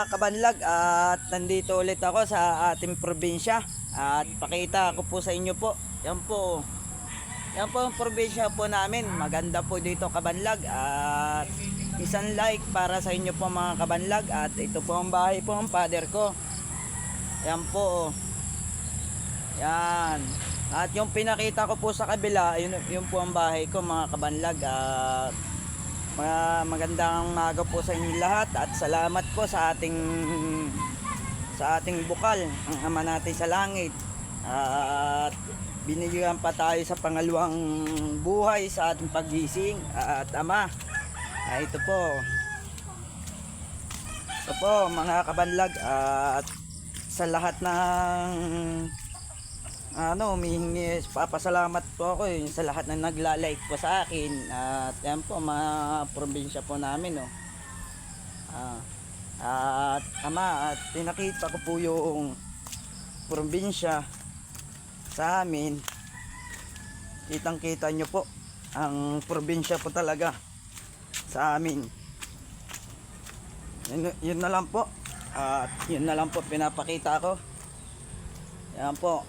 Kabanlag, at nandito ulit ako sa ating probinsya at pakita ko po sa inyo po. Yan po. Yan po ang probinsya po namin. Maganda po dito Kabanlag, at isang like para sa inyo po mga Kabanlag. At ito po ang bahay po ng father ko. Yan po. Yan. At yung pinakita ko po sa kabila, yun po ang bahay ko mga Kabanlag. At magandang umaga po sa inyo lahat, at salamat po sa ating bukal, ang ama natin sa langit, at binigyan pa tayo sa pangalawang buhay sa ating paggising. At ama, ito po mga Kabanlag, at sa lahat ng humihingi, papasalamat po ako sa lahat na nagla-like po sa akin. At yan po mga probinsya po namin at ama, at pinakita ko po yung probinsya sa amin. Kitang kita nyo po ang probinsya po talaga sa amin. Yun na lang po, at yun na lang po pinapakita ko. Yan po.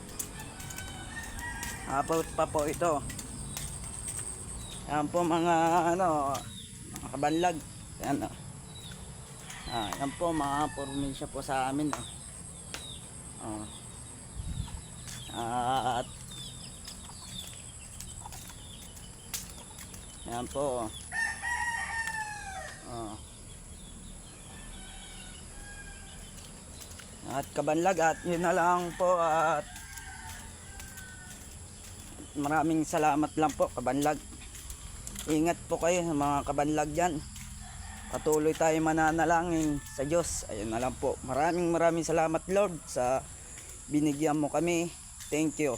Abot pa po ito. Yan po mga mga Kabanlag. Yan yan po mga probinsya po sa amin at yan po at Kabanlag, at yun na lang po, at maraming salamat lang po Kabanlag. Ingat po kayo mga Kabanlag dyan. Patuloy tayo mananalangin sa Diyos. Ayun na lang po. Maraming salamat Lord sa binigyan mo kami. Thank you.